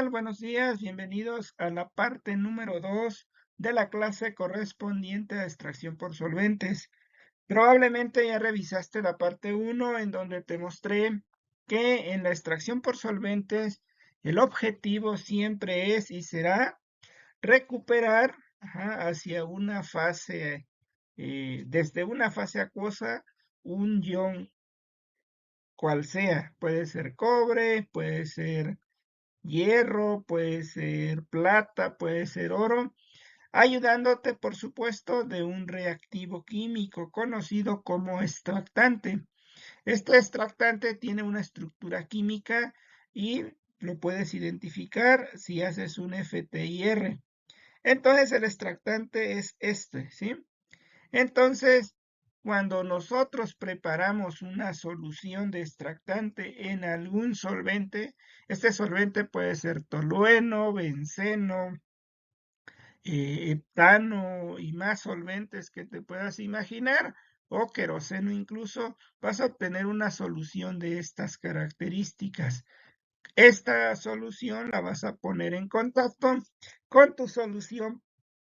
Buenos días, bienvenidos a la parte número 2 de la clase correspondiente a extracción por solventes. Probablemente ya revisaste la parte uno en donde te mostré que en la extracción por solventes el objetivo siempre es y será recuperar hacia una fase, desde una fase acuosa, un ion cual sea. Puede ser cobre, puede ser hierro, puede ser plata, puede ser oro, ayudándote, por supuesto, de un reactivo químico conocido como extractante. Este extractante tiene una estructura química y lo puedes identificar si haces un FTIR. Entonces el extractante es este, ¿sí? Entonces, cuando nosotros preparamos una solución de extractante en algún solvente, este solvente puede ser tolueno, benceno, heptano y más solventes que te puedas imaginar, o queroseno incluso, vas a obtener una solución de estas características. Esta solución la vas a poner en contacto con tu solución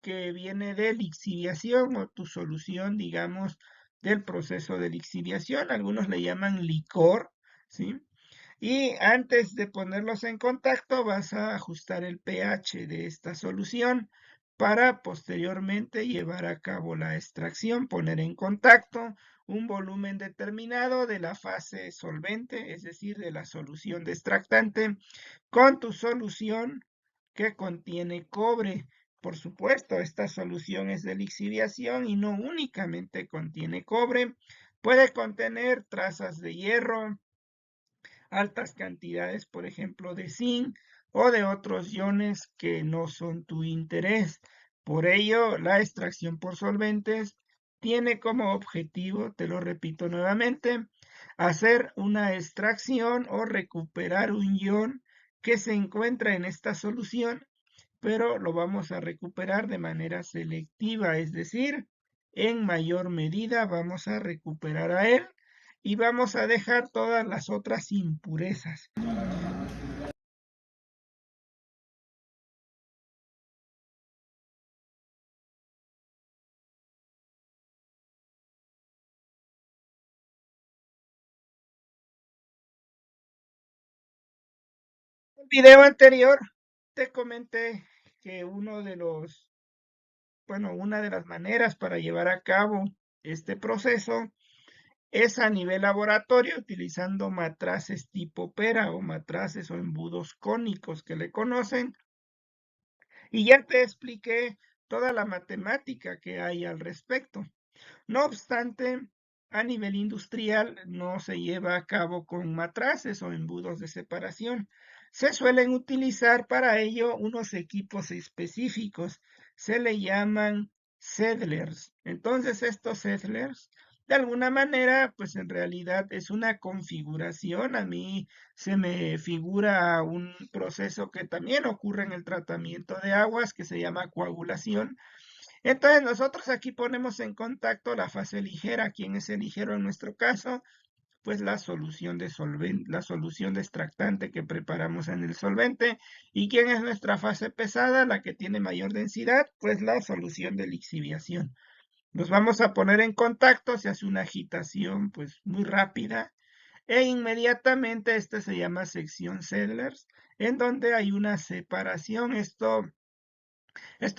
que viene de lixiviación o tu solución, digamos, del proceso de lixiviación. Algunos le llaman licor, ¿sí? Y antes de ponerlos en contacto, vas a ajustar el pH de esta solución para posteriormente llevar a cabo la extracción, poner en contacto un volumen determinado de la fase solvente, es decir, de la solución de extractante, con tu solución que contiene cobre. Por supuesto, esta solución es de lixiviación y no únicamente contiene cobre, puede contener trazas de hierro, altas cantidades, por ejemplo, de zinc o de otros iones que no son tu interés. Por ello, la extracción por solventes tiene como objetivo, te lo repito nuevamente, hacer una extracción o recuperar un ion que se encuentra en esta solución, pero lo vamos a recuperar de manera selectiva, es decir, en mayor medida vamos a recuperar a él y vamos a dejar todas las otras impurezas. En el video anterior te comenté que una de las maneras para llevar a cabo este proceso es a nivel laboratorio utilizando matraces tipo pera o matraces o embudos cónicos que le conocen. Y ya te expliqué toda la matemática que hay al respecto. No obstante, a nivel industrial no se lleva a cabo con matraces o embudos de separación. Se suelen utilizar para ello unos equipos específicos. Se le llaman settlers. Entonces, estos settlers, de alguna manera, pues en realidad es una configuración. A mí se me figura un proceso que también ocurre en el tratamiento de aguas que se llama coagulación. Entonces nosotros aquí ponemos en contacto la fase ligera. ¿Quién es el ligero en nuestro caso? Pues la solución de solvente, la solución de extractante que preparamos en el solvente. ¿Y quién es nuestra fase pesada? La que tiene mayor densidad, pues la solución de lixiviación. Nos vamos a poner en contacto, se hace una agitación pues muy rápida e inmediatamente esta se llama sección Sedlers, en donde hay una separación. Esto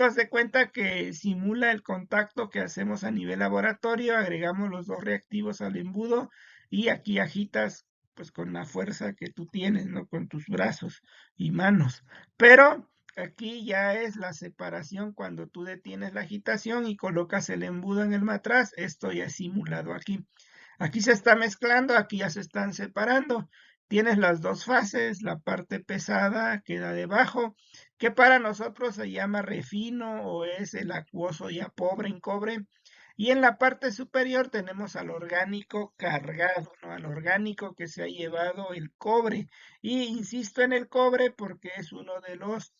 hace cuenta que simula el contacto que hacemos a nivel laboratorio, agregamos los dos reactivos al embudo y aquí agitas pues con la fuerza que tú tienes, ¿no? Con tus brazos y manos. Pero aquí ya es la separación cuando tú detienes la agitación y colocas el embudo en el matraz, esto ya es simulado aquí. Aquí se está mezclando, aquí ya se están separando. Tienes las dos fases, la parte pesada queda debajo, que para nosotros se llama refino o es el acuoso ya pobre en cobre. Y en la parte superior tenemos al orgánico cargado, ¿no? Al orgánico que se ha llevado el cobre. Y insisto en el cobre porque es uno de los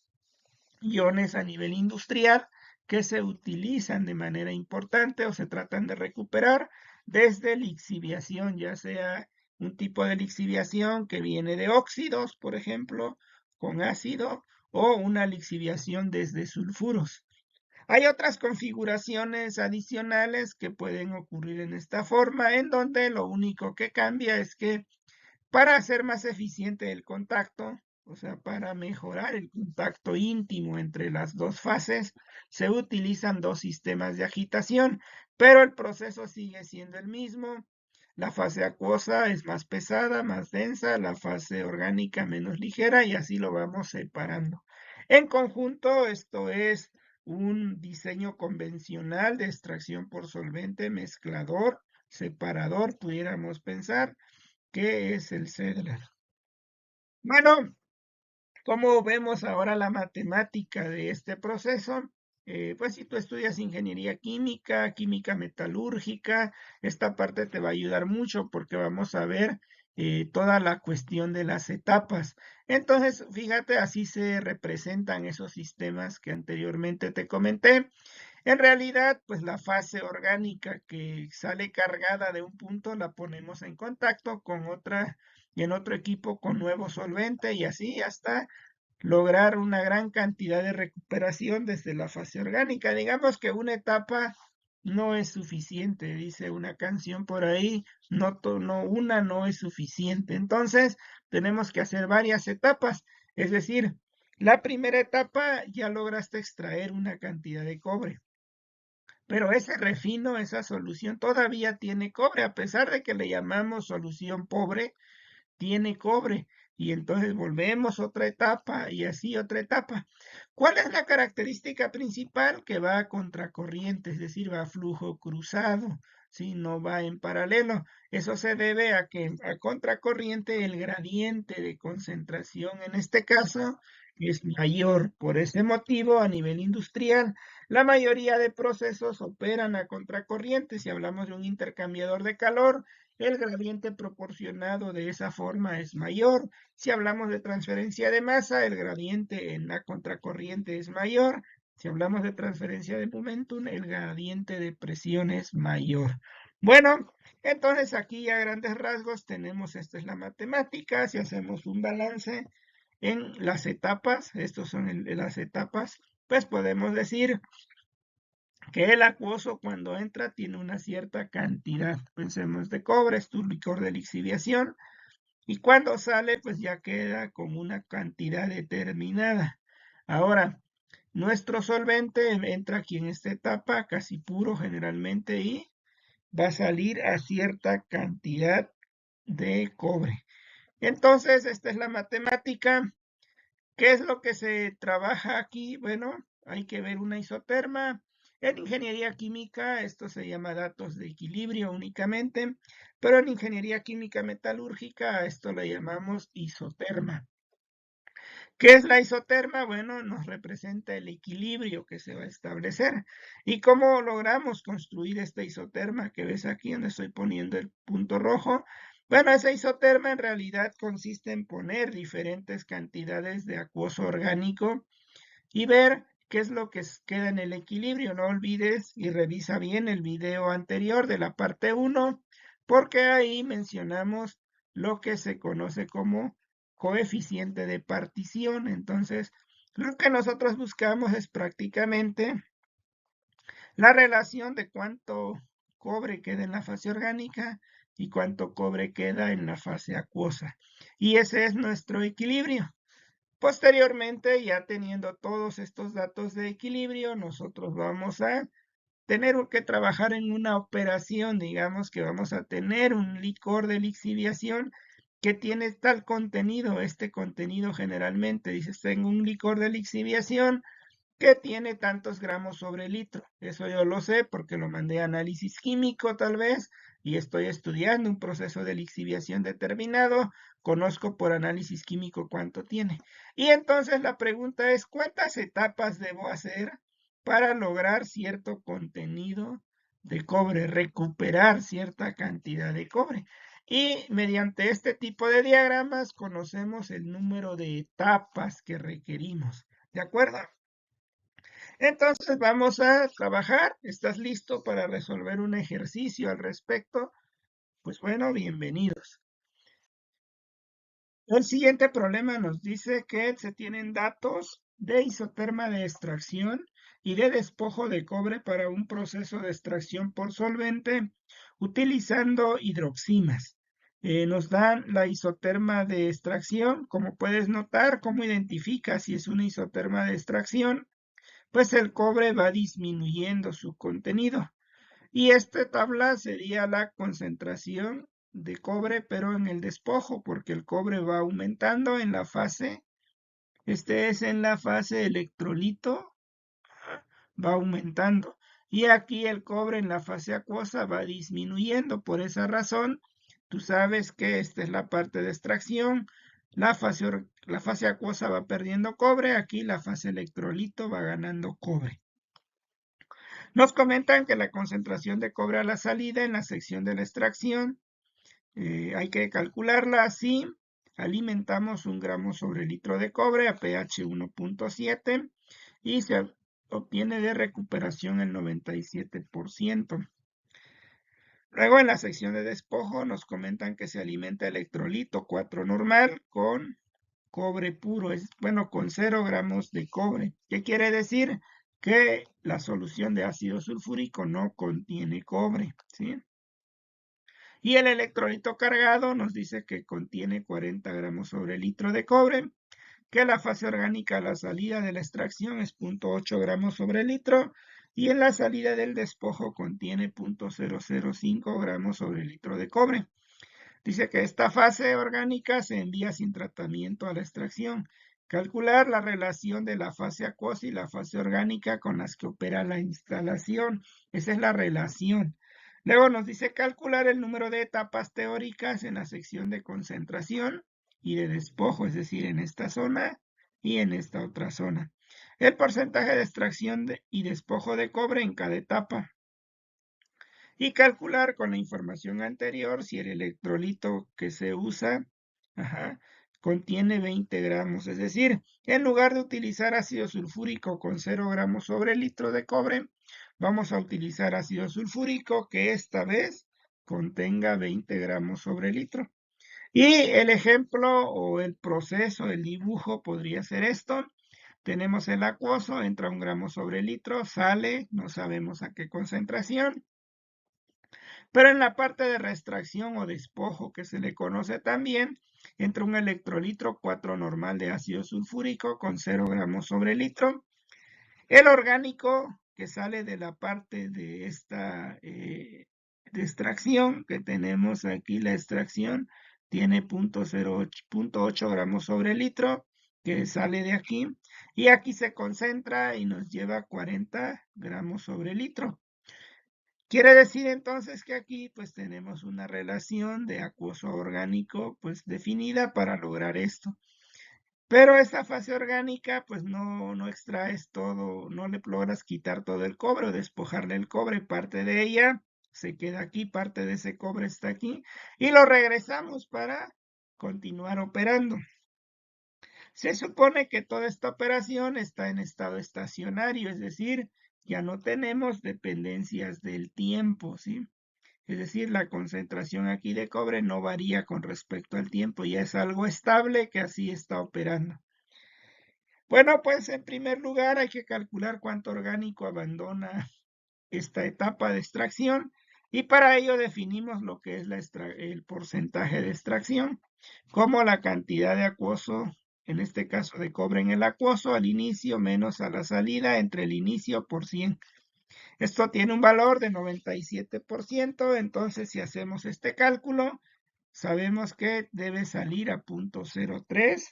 iones a nivel industrial que se utilizan de manera importante o se tratan de recuperar desde lixiviación, ya sea un tipo de lixiviación que viene de óxidos, por ejemplo, con ácido o una lixiviación desde sulfuros. Hay otras configuraciones adicionales que pueden ocurrir en esta forma, en donde lo único que cambia es que para hacer más eficiente el contacto, o sea, para mejorar el contacto íntimo entre las dos fases, se utilizan dos sistemas de agitación, pero el proceso sigue siendo el mismo. La fase acuosa es más pesada, más densa, la fase orgánica menos ligera y así lo vamos separando. En conjunto, esto es un diseño convencional de extracción por solvente, mezclador, separador, pudiéramos pensar. ¿Qué es el CEDLER? Bueno, como vemos ahora la matemática de este proceso, pues si tú estudias ingeniería química, química metalúrgica, esta parte te va a ayudar mucho porque vamos a ver toda la cuestión de las etapas. Entonces, fíjate, así se representan esos sistemas que anteriormente te comenté. En realidad, pues la fase orgánica que sale cargada de un punto la ponemos en contacto con otra y en otro equipo con nuevo solvente y así hasta lograr una gran cantidad de recuperación desde la fase orgánica. Digamos que una etapa no es suficiente, dice una canción por ahí, una no es suficiente. Entonces, tenemos que hacer varias etapas, es decir, la primera etapa ya lograste extraer una cantidad de cobre. Pero ese refino, esa solución todavía tiene cobre, a pesar de que le llamamos solución pobre, tiene cobre. Y entonces volvemos otra etapa y así otra etapa. ¿Cuál es la característica principal? Que va a contracorriente, es decir, va a flujo cruzado, ¿sí? No va en paralelo. Eso se debe a que a contracorriente el gradiente de concentración en este caso es mayor. Por ese motivo, a nivel industrial, la mayoría de procesos operan a contracorriente. Si hablamos de un intercambiador de calor, el gradiente proporcionado de esa forma es mayor. Si hablamos de transferencia de masa, el gradiente en la contracorriente es mayor. Si hablamos de transferencia de momentum, el gradiente de presión es mayor. Bueno, entonces aquí a grandes rasgos tenemos, esta es la matemática, si hacemos un balance en las etapas, estos son las etapas, pues podemos decir que el acuoso cuando entra tiene una cierta cantidad, pensemos de cobre, es tu licor de lixiviación, y cuando sale pues ya queda con una cantidad determinada. Ahora, nuestro solvente entra aquí en esta etapa, casi puro generalmente, y va a salir a cierta cantidad de cobre. Entonces, esta es la matemática. ¿Qué es lo que se trabaja aquí? Bueno, hay que ver una isoterma. En ingeniería química esto se llama datos de equilibrio únicamente, pero en ingeniería química metalúrgica a esto le llamamos isoterma. ¿Qué es la isoterma? Bueno, nos representa el equilibrio que se va a establecer. ¿Y cómo logramos construir esta isoterma que ves aquí donde estoy poniendo el punto rojo? Bueno, esa isoterma en realidad consiste en poner diferentes cantidades de acuoso orgánico y ver qué es lo que queda en el equilibrio. No olvides y revisa bien el video anterior de la parte 1, porque ahí mencionamos lo que se conoce como coeficiente de partición. Entonces, lo que nosotros buscamos es prácticamente la relación de cuánto cobre queda en la fase orgánica y cuánto cobre queda en la fase acuosa. Y ese es nuestro equilibrio. Posteriormente, ya teniendo todos estos datos de equilibrio, nosotros vamos a tener que trabajar en una operación, digamos que vamos a tener un licor de lixiviación que tiene tal contenido, este contenido generalmente, dices, tengo un licor de lixiviación que tiene tantos gramos sobre litro. Eso yo lo sé porque lo mandé a análisis químico tal vez y estoy estudiando un proceso de lixiviación determinado. Conozco por análisis químico cuánto tiene. Y entonces la pregunta es, ¿cuántas etapas debo hacer para lograr cierto contenido de cobre, recuperar cierta cantidad de cobre? Y mediante este tipo de diagramas conocemos el número de etapas que requerimos. ¿De acuerdo? Entonces vamos a trabajar. ¿Estás listo para resolver un ejercicio al respecto? Pues bueno, bienvenidos. El siguiente problema nos dice que se tienen datos de isoterma de extracción y de despojo de cobre para un proceso de extracción por solvente utilizando hidroxinas. Nos dan la isoterma de extracción. Como puedes notar, ¿cómo identifica si es una isoterma de extracción? Pues el cobre va disminuyendo su contenido. Y esta tabla sería la concentración de cobre, pero en el despojo, porque el cobre va aumentando en la fase, este es en la fase electrolito, va aumentando. Y aquí el cobre en la fase acuosa va disminuyendo. Por esa razón, tú sabes que esta es la parte de extracción. La fase acuosa va perdiendo cobre, aquí la fase electrolito va ganando cobre. Nos comentan que la concentración de cobre a la salida en la sección de la extracción hay que calcularla así. Alimentamos 1 gramo sobre litro de cobre a pH 1.7 y se obtiene de recuperación el 97%. Luego en la sección de despojo nos comentan que se alimenta electrolito 4 normal con cobre puro, bueno, con 0 gramos de cobre. ¿Qué quiere decir? Que la solución de ácido sulfúrico no contiene cobre, ¿sí? Y el electrolito cargado nos dice que contiene 40 gramos sobre litro de cobre, que la fase orgánica a la salida de la extracción es 0.8 gramos sobre litro y en la salida del despojo contiene 0.005 gramos sobre litro de cobre. Dice que esta fase orgánica se envía sin tratamiento a la extracción. Calcular la relación de la fase acuosa y la fase orgánica con las que opera la instalación. Esa es la relación. Luego nos dice calcular el número de etapas teóricas en la sección de concentración y de despojo, es decir, en esta zona y en esta otra zona. El porcentaje de extracción y despojo de cobre en cada etapa y calcular con la información anterior si el electrolito que se usa contiene 20 gramos. Es decir, en lugar de utilizar ácido sulfúrico con 0 gramos sobre litro de cobre, vamos a utilizar ácido sulfúrico que esta vez contenga 20 gramos sobre litro. Y el ejemplo o el proceso, el dibujo podría ser esto. Tenemos el acuoso, entra 1 gramo sobre litro, sale, no sabemos a qué concentración. Pero en la parte de reextracción o despojo, que se le conoce también, entra un electrolitro 4 normal de ácido sulfúrico con 0 gramos sobre litro. El orgánico que sale de la parte de esta de extracción, que tenemos aquí la extracción, tiene 0.8 gramos sobre litro, que sale de aquí, y aquí se concentra y nos lleva 40 gramos sobre litro. Quiere decir entonces que aquí pues tenemos una relación de acuoso orgánico pues definida para lograr esto. Pero esta fase orgánica pues no extraes todo, no le logras quitar todo el cobre o despojarle el cobre, parte de ella se queda aquí, parte de ese cobre está aquí y lo regresamos para continuar operando. Se supone que toda esta operación está en estado estacionario, es decir, ya no tenemos dependencias del tiempo, ¿sí? Es decir, la concentración aquí de cobre no varía con respecto al tiempo, ya es algo estable que así está operando. Bueno, pues en primer lugar hay que calcular cuánto orgánico abandona esta etapa de extracción y para ello definimos lo que es el porcentaje de extracción, como la cantidad de acuoso, en este caso de cobre en el acuoso al inicio menos a la salida entre el inicio por 100. Esto tiene un valor de 97%, entonces si hacemos este cálculo, sabemos que debe salir a 0.03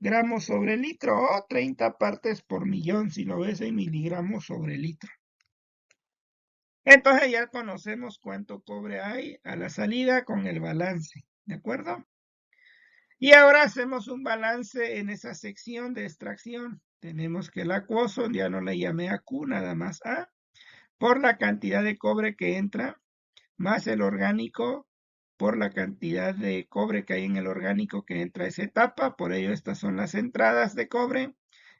gramos sobre litro o 30 partes por millón, si lo ves en miligramos sobre litro. Entonces ya conocemos cuánto cobre hay a la salida con el balance, ¿de acuerdo? Y ahora hacemos un balance en esa sección de extracción. Tenemos que el acuoso, ya no le llamé a Q, nada más A, por la cantidad de cobre que entra, más el orgánico por la cantidad de cobre que hay en el orgánico que entra a esa etapa. Por ello, estas son las entradas de cobre,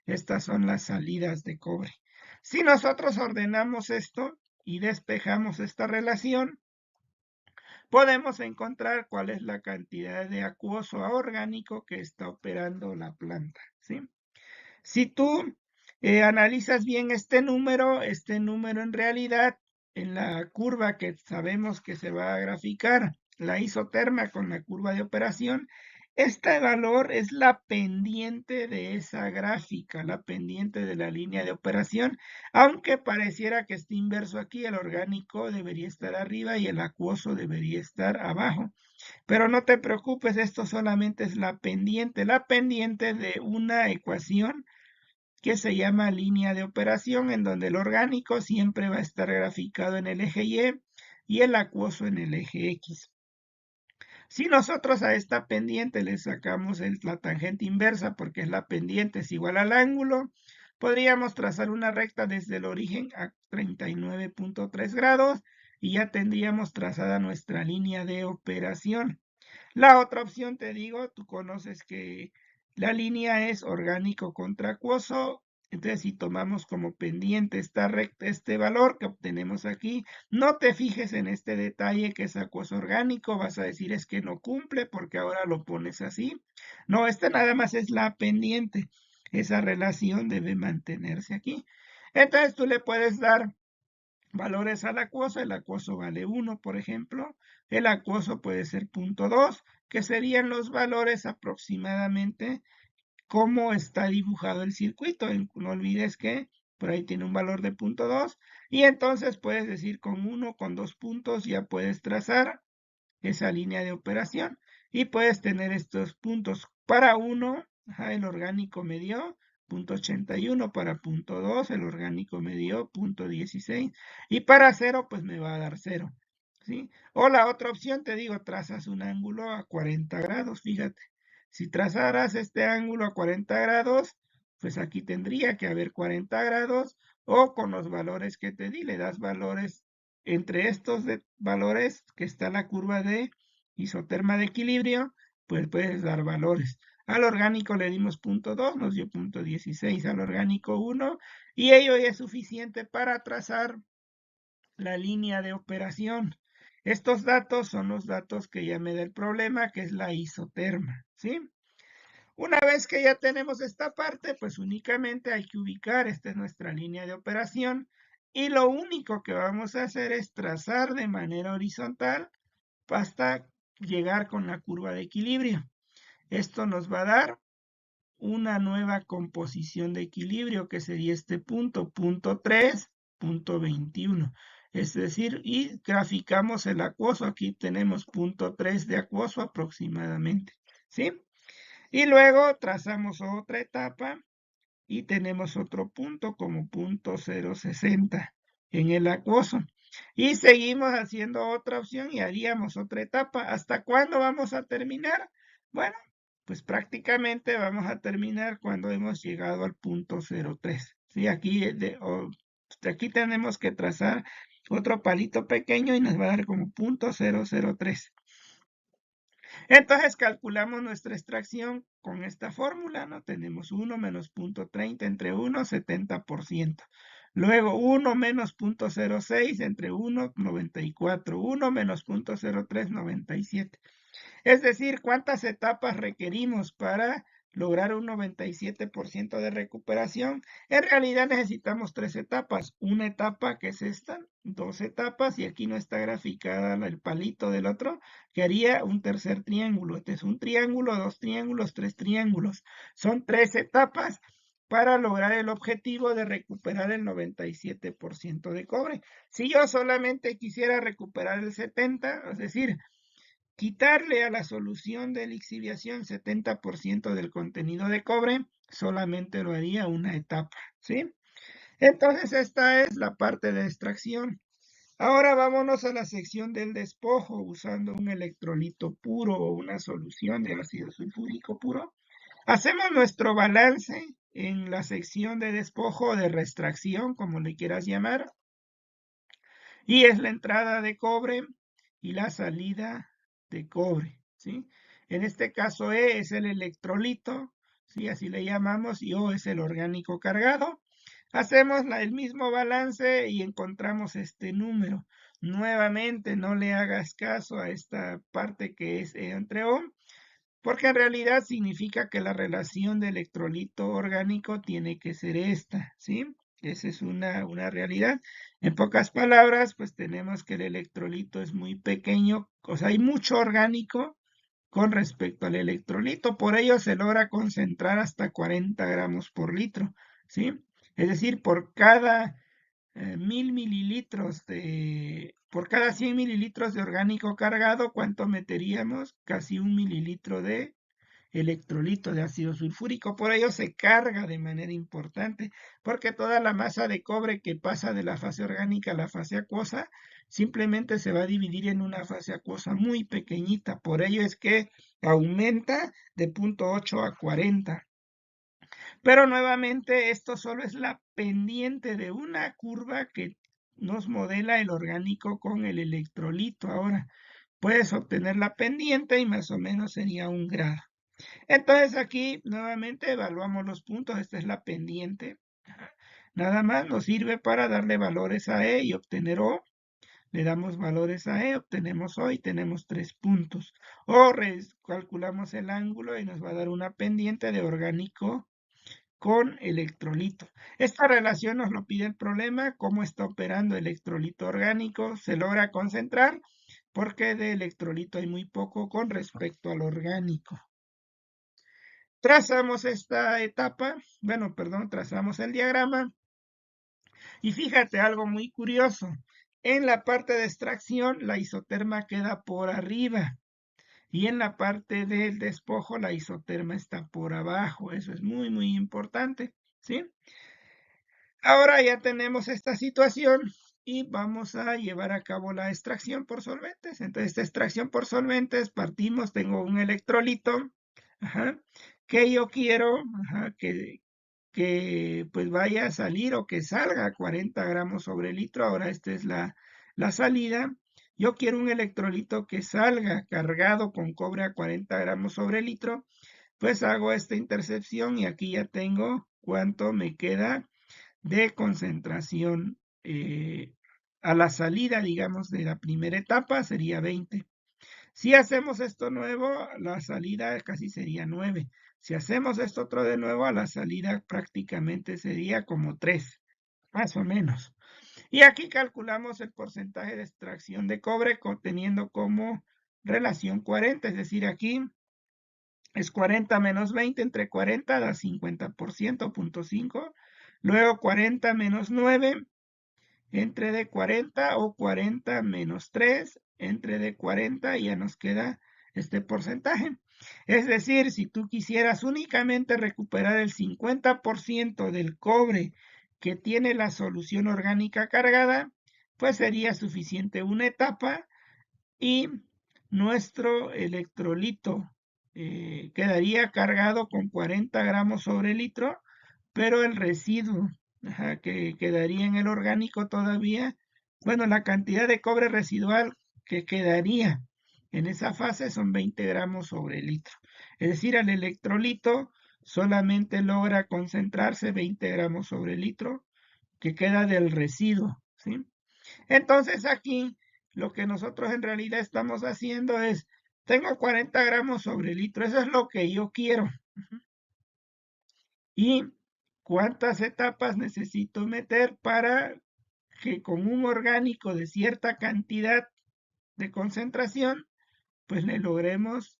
estas son las salidas de cobre. Si nosotros ordenamos esto y despejamos esta relación, podemos encontrar cuál es la cantidad de acuoso a orgánico que está operando la planta, ¿sí? Si tú analizas bien este número en realidad, en la curva que sabemos que se va a graficar, la isoterma con la curva de operación, este valor es la pendiente de esa gráfica, la pendiente de la línea de operación, aunque pareciera que esté inverso aquí, el orgánico debería estar arriba y el acuoso debería estar abajo. Pero no te preocupes, esto solamente es la pendiente de una ecuación que se llama línea de operación, en donde el orgánico siempre va a estar graficado en el eje y el acuoso en el eje X. Si nosotros a esta pendiente le sacamos la tangente inversa, porque es la pendiente es igual al ángulo, podríamos trazar una recta desde el origen a 39.3 grados y ya tendríamos trazada nuestra línea de operación. La otra opción, te digo, tú conoces que la línea es orgánico contra acuoso. Entonces, si tomamos como pendiente esta recta, este valor que obtenemos aquí, no te fijes en este detalle que es acuoso orgánico, vas a decir es que no cumple porque ahora lo pones así. No, esta nada más es la pendiente. Esa relación debe mantenerse aquí. Entonces, tú le puedes dar valores al acuoso, el acuoso vale 1, por ejemplo, el acuoso puede ser 0.2, que serían los valores aproximadamente cómo está dibujado el circuito. No olvides que por ahí tiene un valor de 0.2 y entonces puedes decir con 1, con 2 puntos ya puedes trazar esa línea de operación y puedes tener estos puntos. Para 1, el orgánico me dio 0.81, para 0.2 el orgánico me dio 0.16 y para 0 pues me va a dar 0. ¿Sí? O la otra opción, te digo, trazas un ángulo a 40 grados, fíjate. Si trazaras este ángulo a 40 grados, pues aquí tendría que haber 40 grados o con los valores que te di, le das valores entre estos valores que está la curva de isoterma de equilibrio, pues puedes dar valores. Al orgánico le dimos 0.2, nos dio 0.16, al orgánico 1, y ello ya es suficiente para trazar la línea de operación. Estos datos son los datos que ya me da el problema, que es la isoterma, ¿sí? Una vez que ya tenemos esta parte, pues únicamente hay que ubicar, esta es nuestra línea de operación, y lo único que vamos a hacer es trazar de manera horizontal hasta llegar con la curva de equilibrio. Esto nos va a dar una nueva composición de equilibrio que sería este punto, punto 3, punto 21. Es decir, y graficamos el acuoso, aquí tenemos punto 3 de acuoso aproximadamente, ¿sí? Y luego trazamos otra etapa y tenemos otro punto como punto 0.60 en el acuoso. Y seguimos haciendo otra opción y haríamos otra etapa. ¿Hasta cuándo vamos a terminar? Bueno, pues prácticamente vamos a terminar cuando hemos llegado al punto 0.3. ¿Sí? Aquí tenemos que trazar otro palito pequeño y nos va a dar como punto 0.03. Entonces calculamos nuestra extracción con esta fórmula, ¿no? Tenemos 1 menos 0.30 entre 1, 70%. Luego 1 menos 0.06 entre 1, 94. 1 menos 0.03, 97. Es decir, ¿cuántas etapas requerimos para lograr un 97% de recuperación? En realidad necesitamos 3 etapas. Una etapa que es esta, 2 etapas, y aquí no está graficada el palito del otro, que haría un tercer triángulo. Este es un triángulo, 2 triángulos, 3 triángulos. Son 3 etapas para lograr el objetivo de recuperar el 97% de cobre. Si yo solamente quisiera recuperar el 70%, es decir, quitarle a la solución de lixiviación 70% del contenido de cobre, solamente lo haría una etapa, ¿sí? Entonces esta es la parte de extracción. Ahora vámonos a la sección del despojo usando un electrolito puro o una solución de ácido sulfúrico puro. Hacemos nuestro balance en la sección de despojo o de reextracción, como le quieras llamar, y es la entrada de cobre y la salida de cobre, ¿sí? En este caso E es el electrolito, ¿sí? Así le llamamos, y O es el orgánico cargado. Hacemos el mismo balance y encontramos este número. Nuevamente, no le hagas caso a esta parte que es E entre O, porque en realidad significa que la relación de electrolito orgánico tiene que ser esta, ¿sí? Esa es una realidad. En pocas palabras, pues tenemos que el electrolito es muy pequeño, o sea, hay mucho orgánico con respecto al electrolito, por ello se logra concentrar hasta 40 gramos por litro, ¿sí? Es decir, por cada 1000 mililitros por cada 100 mililitros de orgánico cargado, ¿cuánto meteríamos? Casi 1 mililitro de electrolito de ácido sulfúrico. Por ello se carga de manera importante, porque toda la masa de cobre que pasa de la fase orgánica a la fase acuosa simplemente se va a dividir en una fase acuosa muy pequeñita. Por ello es que aumenta de 0,8 a 40. Pero nuevamente esto solo es la pendiente de una curva que nos modela el orgánico con el electrolito. Ahora puedes obtener la pendiente y más o menos sería 1 grado. Entonces aquí nuevamente evaluamos los puntos. Esta es la pendiente. Nada más nos sirve para darle valores a E y obtener O. Le damos valores a E, obtenemos O y tenemos 3 puntos. O calculamos el ángulo y nos va a dar una pendiente de orgánico con electrolito. Esta relación nos lo pide el problema, cómo está operando electrolito orgánico, se logra concentrar porque de electrolito hay muy poco con respecto al orgánico. Trazamos esta etapa, bueno, perdón, trazamos el diagrama y fíjate algo muy curioso. En la parte de extracción la isoterma queda por arriba y en la parte del despojo la isoterma está por abajo. Eso es muy, muy importante, ¿sí? Ahora ya tenemos esta situación y vamos a llevar a cabo la extracción por solventes. Entonces, esta extracción por solventes, partimos, tengo un electrolito, ajá, que yo quiero que pues vaya a salir o que salga a 40 gramos sobre litro. Ahora esta es la salida. Yo quiero un electrolito que salga cargado con cobre a 40 gramos sobre litro. Pues hago esta intercepción y aquí ya tengo cuánto me queda de concentración a la salida, digamos, de la primera etapa sería 20. Si hacemos esto nuevo, la salida casi sería 9. Si hacemos esto otro de nuevo, a la salida prácticamente sería como 3, más o menos. Y aquí calculamos el porcentaje de extracción de cobre teniendo como relación 40, es decir, aquí es 40 menos 20, entre 40 da 50%, 0,5. Luego 40 menos 9, entre de 40 o 40 menos 3, entre de 40 ya nos queda este porcentaje. Es decir, si tú quisieras únicamente recuperar el 50% del cobre que tiene la solución orgánica cargada, pues sería suficiente una etapa y nuestro electrolito quedaría cargado con 40 gramos sobre litro, pero el residuo que quedaría en el orgánico todavía, bueno, la cantidad de cobre residual que quedaría en esa fase son 20 gramos sobre litro. Es decir, el electrolito solamente logra concentrarse 20 gramos sobre litro que queda del residuo, ¿sí? Entonces aquí lo que nosotros en realidad estamos haciendo es, tengo 40 gramos sobre litro, eso es lo que yo quiero. ¿Y cuántas etapas necesito meter para que con un orgánico de cierta cantidad de concentración, pues le logremos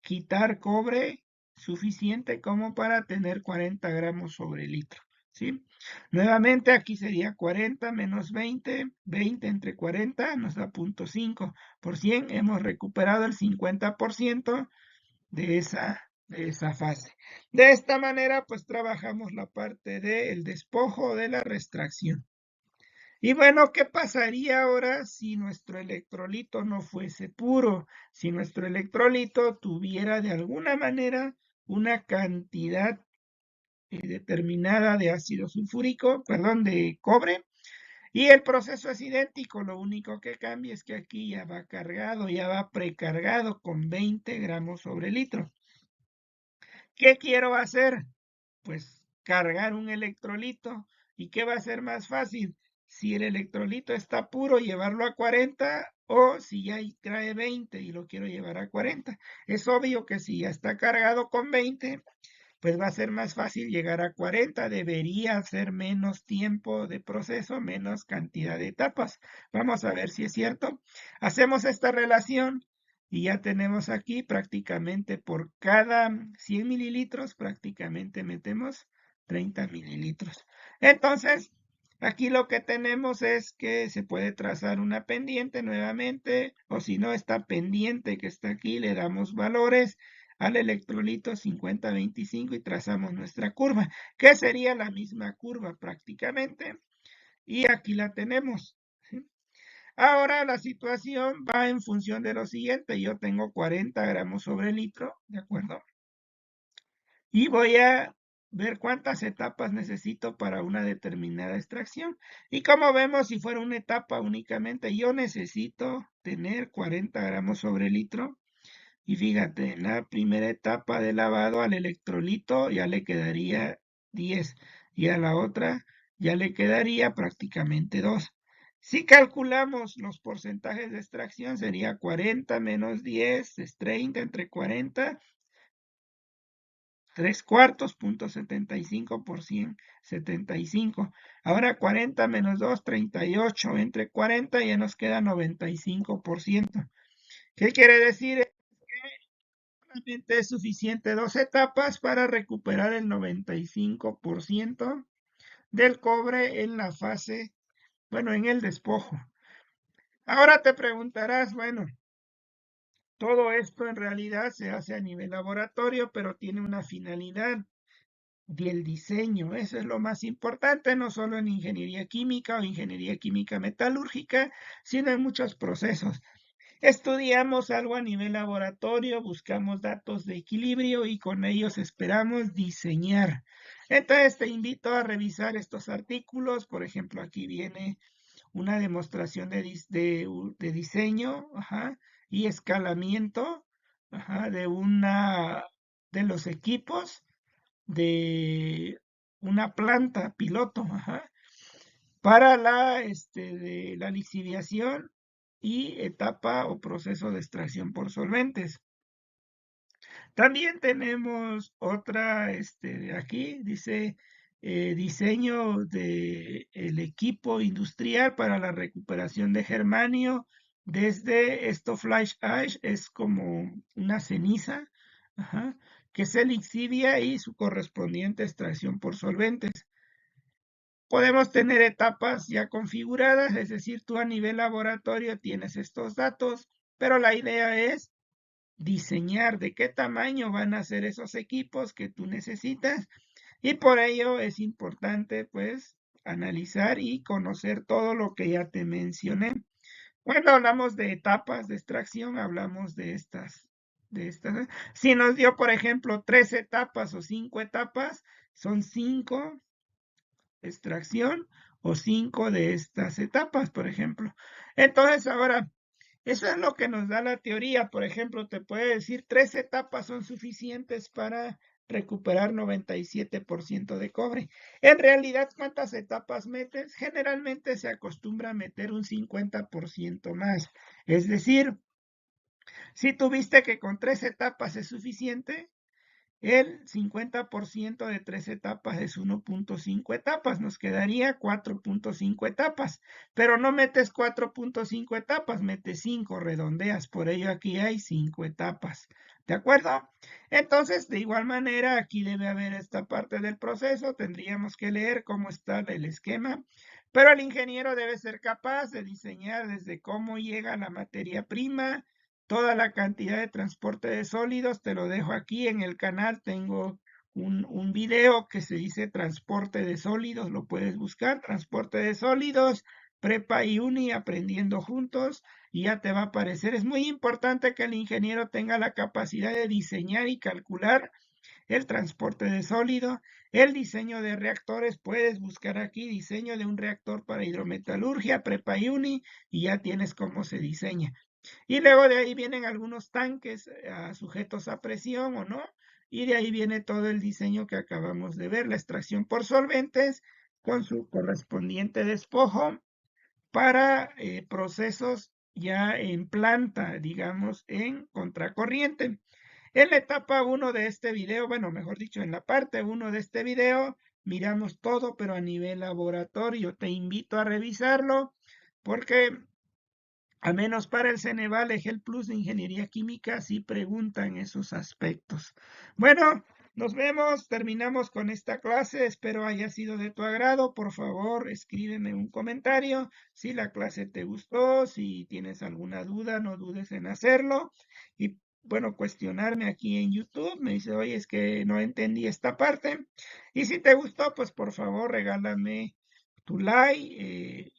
quitar cobre suficiente como para tener 40 gramos sobre litro? ¿Sí? Nuevamente aquí sería 40 menos 20, 20 entre 40 nos da 0,5. Por 100 hemos recuperado el 50% de esa fase. De esta manera, pues trabajamos la parte del despojo de la extracción. Y bueno, ¿qué pasaría ahora si nuestro electrolito no fuese puro? Si nuestro electrolito tuviera de alguna manera una cantidad determinada de ácido sulfúrico, perdón, de cobre, y el proceso es idéntico, lo único que cambia es que aquí ya va cargado, ya va precargado con 20 gramos sobre litro. ¿Qué quiero hacer? Pues cargar un electrolito. ¿Y qué va a ser más fácil? si el electrolito está puro, llevarlo a 40, o si ya trae 20 y lo quiero llevar a 40. Es obvio que si ya está cargado con 20, pues va a ser más fácil llegar a 40. Debería ser menos tiempo de proceso, menos cantidad de etapas. Vamos a ver si es cierto. Hacemos esta relación y ya tenemos aquí prácticamente por cada 100 mililitros, prácticamente metemos 30 mililitros. Entonces, aquí lo que tenemos es que se puede trazar una pendiente nuevamente, o si no, esta pendiente que está aquí, le damos valores al electrolito 50-25 y trazamos nuestra curva, que sería la misma curva prácticamente. Y aquí la tenemos. ¿Sí? Ahora la situación va en función de lo siguiente. Yo tengo 40 gramos sobre litro, ¿de acuerdo? Y voy a ver cuántas etapas necesito para una determinada extracción. Y como vemos, si fuera una etapa únicamente, yo necesito tener 40 gramos sobre litro. Y fíjate, en la primera etapa de lavado al electrolito ya le quedaría 10 y a la otra ya le quedaría prácticamente 2. Si calculamos los porcentajes de extracción, sería 40 menos 10 es 30, entre 40, 3 cuartos, punto 75 por 100, 75. Ahora 40 menos 2, 38, entre 40 ya nos queda 95%. ¿Qué quiere decir? Solamente es suficiente 2 etapas para recuperar el 95% del cobre en la fase, bueno, en el despojo. Ahora te preguntarás, bueno, todo esto en realidad se hace a nivel laboratorio, pero tiene una finalidad del diseño. Eso es lo más importante, no solo en ingeniería química o ingeniería química metalúrgica, sino en muchos procesos. Estudiamos algo a nivel laboratorio, buscamos datos de equilibrio y con ellos esperamos diseñar. Entonces te invito a revisar estos artículos. Por ejemplo, aquí viene una demostración de diseño, ajá, y escalamiento, ajá, de los equipos de una planta piloto, ajá, para de la lixiviación y etapa o proceso de extracción por solventes. También tenemos otra, aquí dice diseño del equipo industrial para la recuperación de germanio desde esto flash ash, es como una ceniza, ajá, que se lixivia y su correspondiente extracción por solventes. Podemos tener etapas ya configuradas, es decir, tú a nivel laboratorio tienes estos datos, pero la idea es diseñar de qué tamaño van a ser esos equipos que tú necesitas, y por ello es importante pues analizar y conocer todo lo que ya te mencioné. Cuando hablamos de etapas de extracción, hablamos de estas. Si nos dio, por ejemplo, 3 etapas o 5 etapas, son 5 extracción o 5 de estas etapas, por ejemplo. Entonces, ahora, eso es lo que nos da la teoría. Por ejemplo, te puede decir 3 etapas son suficientes para recuperar 97% de cobre. En realidad, ¿cuántas etapas metes? Generalmente se acostumbra a meter un 50% más. Es decir, si tuviste que con 3 etapas es suficiente, el 50% de 3 etapas es 1.5 etapas, nos quedaría 4.5 etapas, pero no metes 4.5 etapas, metes 5, redondeas, por ello aquí hay 5 etapas, ¿de acuerdo? Entonces, de igual manera, aquí debe haber esta parte del proceso, tendríamos que leer cómo está el esquema, pero el ingeniero debe ser capaz de diseñar desde cómo llega la materia prima, toda la cantidad de transporte de sólidos. Te lo dejo aquí en el canal. Tengo un video que se dice transporte de sólidos, lo puedes buscar, transporte de sólidos, prepa y uni aprendiendo juntos, y ya te va a aparecer. Es muy importante que el ingeniero tenga la capacidad de diseñar y calcular el transporte de sólido, el diseño de reactores. Puedes buscar aquí diseño de un reactor para hidrometalurgia, prepa y uni, y ya tienes cómo se diseña. Y luego de ahí vienen algunos tanques sujetos a presión o no. Y de ahí viene todo el diseño que acabamos de ver, la extracción por solventes, con su correspondiente despojo para procesos ya en planta, digamos, en contracorriente. En la etapa 1 de este video, bueno, mejor dicho, en la parte 1 de este video, miramos todo, pero a nivel laboratorio. Te invito a revisarlo porque al menos para el Ceneval Egel Plus de Ingeniería Química sí preguntan esos aspectos. Bueno, nos vemos, terminamos con esta clase, espero haya sido de tu agrado. Por favor, escríbeme un comentario si la clase te gustó, si tienes alguna duda, no dudes en hacerlo. Y bueno, cuestionarme aquí en YouTube, me dice, oye, es que no entendí esta parte. Y si te gustó, pues por favor, regálame tu like,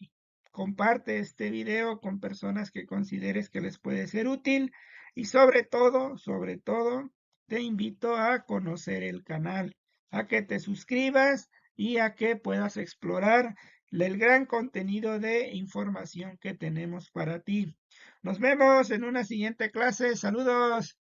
comparte este video con personas que consideres que les puede ser útil y sobre todo, te invito a conocer el canal, a que te suscribas y a que puedas explorar el gran contenido de información que tenemos para ti. Nos vemos en una siguiente clase. Saludos.